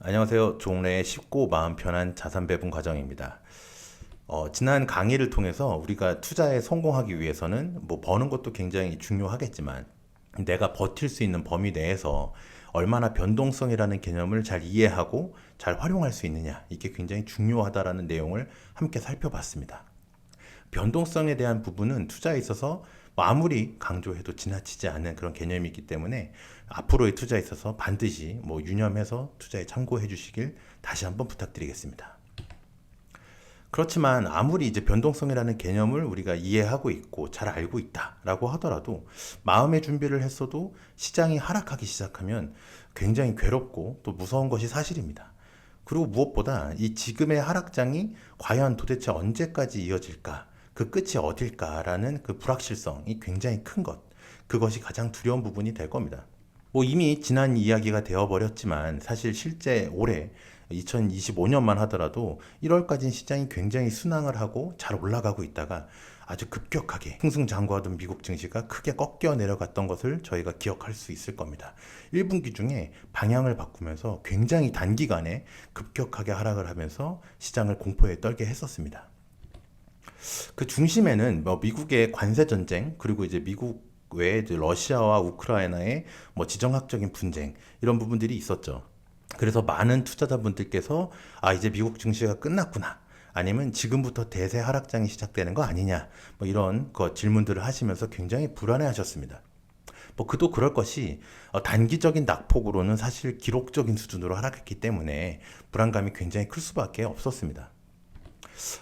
안녕하세요. 종래의 쉽고 마음 편한 자산 배분 과정입니다. 지난 강의를 통해서 우리가 투자에 성공하기 위해서는 뭐 버는 것도 굉장히 중요하겠지만 내가 버틸 수 있는 범위 내에서 얼마나 변동성이라는 개념을 잘 이해하고 잘 활용할 수 있느냐, 이게 굉장히 중요하다라는 내용을 함께 살펴봤습니다. 변동성에 대한 부분은 투자에 있어서 뭐 아무리 강조해도 지나치지 않는 그런 개념이기 때문에 앞으로의 투자에 있어서 반드시 뭐 유념해서 투자에 참고해 주시길 다시 한번 부탁드리겠습니다. 그렇지만 아무리 이제 변동성이라는 개념을 우리가 이해하고 있고 잘 알고 있다라고 하더라도 마음의 준비를 했어도 시장이 하락하기 시작하면 굉장히 괴롭고 또 무서운 것이 사실입니다. 그리고 무엇보다 이 지금의 하락장이 과연 도대체 언제까지 이어질까? 그 끝이 어딜까라는 그 불확실성이 굉장히 큰 것. 그것이 가장 두려운 부분이 될 겁니다. 뭐 이미 지난 이야기가 되어버렸지만 사실 실제 올해 2025년만 하더라도 1월까지는 시장이 굉장히 순항을 하고 잘 올라가고 있다가 아주 급격하게 승승장구하던 미국 증시가 크게 꺾여 내려갔던 것을 저희가 기억할 수 있을 겁니다. 1분기 중에 방향을 바꾸면서 굉장히 단기간에 급격하게 하락을 하면서 시장을 공포에 떨게 했었습니다. 그 중심에는 뭐 미국의 관세 전쟁, 그리고 이제 미국 외에 이제 러시아와 우크라이나의 뭐 지정학적인 분쟁, 이런 부분들이 있었죠. 그래서 많은 투자자분들께서 이제 미국 증시가 끝났구나, 아니면 지금부터 대세 하락장이 시작되는 거 아니냐, 뭐 이런 질문들을 하시면서 굉장히 불안해 하셨습니다. 뭐 그도 그럴 것이 단기적인 낙폭으로는 사실 기록적인 수준으로 하락했기 때문에 불안감이 굉장히 클 수밖에 없었습니다.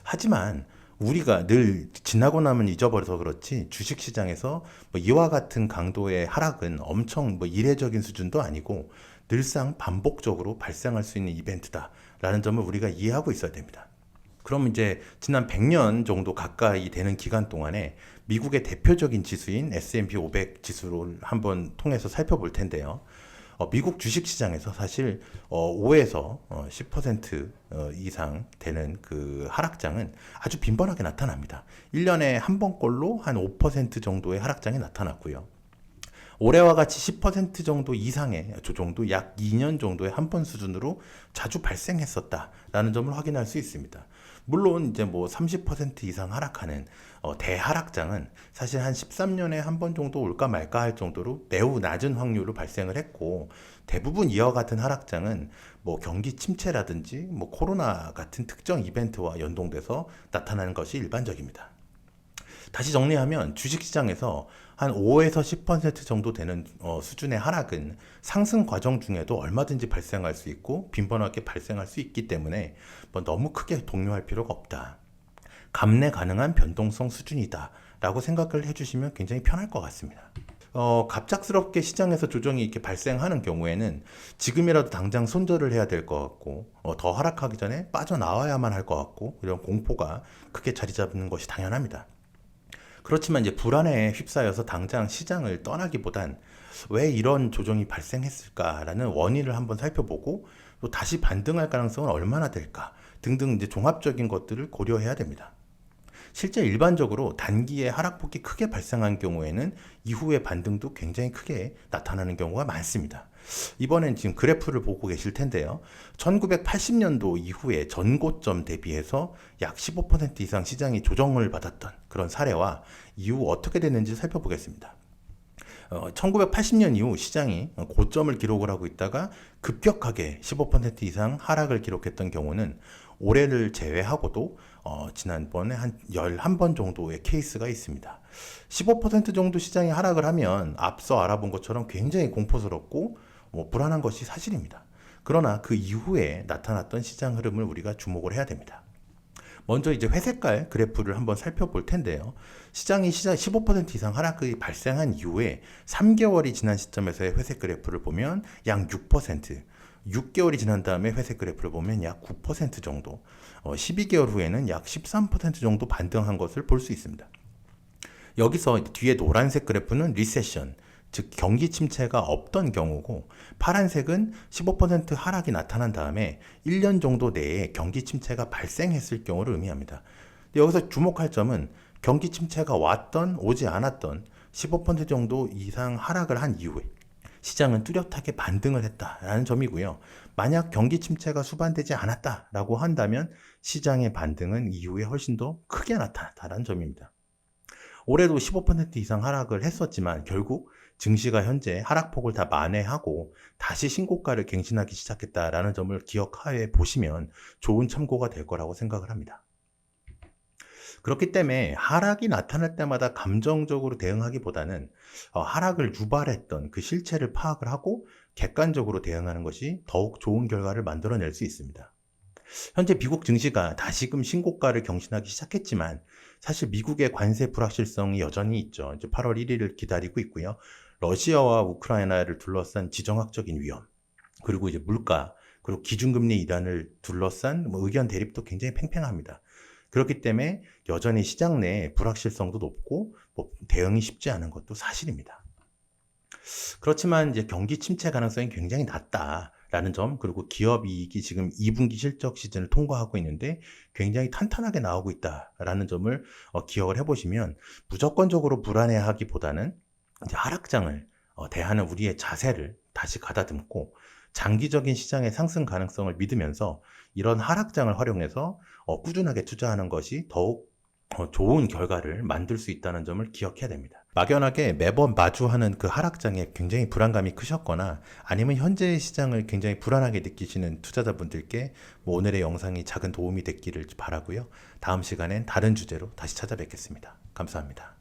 하지만 우리가 늘 지나고 나면 잊어버려서 그렇지 주식시장에서 뭐 이와 같은 강도의 하락은 엄청 뭐 이례적인 수준도 아니고 늘상 반복적으로 발생할 수 있는 이벤트다라는 점을 우리가 이해하고 있어야 됩니다. 그럼 이제 지난 100년 정도 가까이 되는 기간 동안에 미국의 대표적인 지수인 S&P 500 지수를 한번 통해서 살펴볼 텐데요. 미국 주식시장에서 사실 5에서 10% 이상 되는 그 하락장은 아주 빈번하게 나타납니다. 1년에 한 번꼴로 한 5% 정도의 하락장이 나타났고요. 올해와 같이 10% 정도 이상의 조정도 약 2년 정도의 한 번 수준으로 자주 발생했었다라는 점을 확인할 수 있습니다. 물론 이제 뭐 30% 이상 하락하는 대하락장은 사실 한 13년에 한 번 정도 올까 말까 할 정도로 매우 낮은 확률로 발생을 했고, 대부분 이와 같은 하락장은 뭐 경기 침체라든지 뭐 코로나 같은 특정 이벤트와 연동돼서 나타나는 것이 일반적입니다. 다시 정리하면 주식시장에서 한 5에서 10% 정도 되는 수준의 하락은 상승 과정 중에도 얼마든지 발생할 수 있고 빈번하게 발생할 수 있기 때문에 뭐 너무 크게 동요할 필요가 없다. 감내 가능한 변동성 수준이다 라고 생각을 해주시면 굉장히 편할 것 같습니다. 갑작스럽게 시장에서 조정이 이렇게 발생하는 경우에는 지금이라도 당장 손절을 해야 될 것 같고, 더 하락하기 전에 빠져나와야만 할 것 같고, 이런 공포가 크게 자리 잡는 것이 당연합니다. 그렇지만 이제 불안에 휩싸여서 당장 시장을 떠나기보단 왜 이런 조정이 발생했을까라는 원인을 한번 살펴보고, 또 다시 반등할 가능성은 얼마나 될까 등등 이제 종합적인 것들을 고려해야 됩니다. 실제 일반적으로 단기에 하락폭이 크게 발생한 경우에는 이후의 반등도 굉장히 크게 나타나는 경우가 많습니다. 이번엔 지금 그래프를 보고 계실 텐데요. 1980년도 이후에 전고점 대비해서 약 15% 이상 시장이 조정을 받았던 그런 사례와 이후 어떻게 됐는지 살펴보겠습니다. 1980년 이후 시장이 고점을 기록을 하고 있다가 급격하게 15% 이상 하락을 기록했던 경우는 올해를 제외하고도 지난번에 한 11번 정도의 케이스가 있습니다. 15% 정도 시장이 하락을 하면 앞서 알아본 것처럼 굉장히 공포스럽고 불안한 것이 사실입니다. 그러나 그 이후에 나타났던 시장 흐름을 우리가 주목을 해야 됩니다. 먼저 이제 회색깔 그래프를 한번 살펴볼 텐데요. 시장이 15% 이상 하락이 발생한 이후에 3개월이 지난 시점에서의 회색 그래프를 보면 약 6%, 6개월이 지난 다음에 회색 그래프를 보면 약 9% 정도, 12개월 후에는 약 13% 정도 반등한 것을 볼 수 있습니다. 여기서 뒤에 노란색 그래프는 리세션, 즉 경기 침체가 없던 경우고, 파란색은 15% 하락이 나타난 다음에 1년 정도 내에 경기 침체가 발생했을 경우를 의미합니다. 여기서 주목할 점은 경기 침체가 왔던 오지 않았던 15% 정도 이상 하락을 한 이후에 시장은 뚜렷하게 반등을 했다라는 점이고요. 만약 경기 침체가 수반되지 않았다라고 한다면 시장의 반등은 이후에 훨씬 더 크게 나타났다라는 점입니다. 올해도 15% 이상 하락을 했었지만 결국 증시가 현재 하락폭을 다 만회하고 다시 신고가를 갱신하기 시작했다라는 점을 기억하에 보시면 좋은 참고가 될 거라고 생각을 합니다. 그렇기 때문에 하락이 나타날 때마다 감정적으로 대응하기보다는 하락을 유발했던 그 실체를 파악을 하고 객관적으로 대응하는 것이 더욱 좋은 결과를 만들어낼 수 있습니다. 현재 미국 증시가 다시금 신고가를 경신하기 시작했지만 사실 미국의 관세 불확실성이 여전히 있죠. 이제 8월 1일을 기다리고 있고요. 러시아와 우크라이나를 둘러싼 지정학적인 위험, 그리고 이제 물가, 그리고 기준금리 이란을 둘러싼 의견 대립도 굉장히 팽팽합니다. 그렇기 때문에 여전히 시장 내 불확실성도 높고 대응이 쉽지 않은 것도 사실입니다. 그렇지만 이제 경기 침체 가능성이 굉장히 낮다라는 점, 그리고 기업 이익이 지금 2분기 실적 시즌을 통과하고 있는데 굉장히 탄탄하게 나오고 있다라는 점을 기억을 해보시면 무조건적으로 불안해하기보다는 이제 하락장을 대하는 우리의 자세를 다시 가다듬고 장기적인 시장의 상승 가능성을 믿으면서 이런 하락장을 활용해서 꾸준하게 투자하는 것이 더욱 좋은 결과를 만들 수 있다는 점을 기억해야 됩니다. 막연하게 매번 마주하는 그 하락장에 굉장히 불안감이 크셨거나 아니면 현재의 시장을 굉장히 불안하게 느끼시는 투자자분들께 오늘의 영상이 작은 도움이 됐기를 바라고요. 다음 시간엔 다른 주제로 다시 찾아뵙겠습니다. 감사합니다.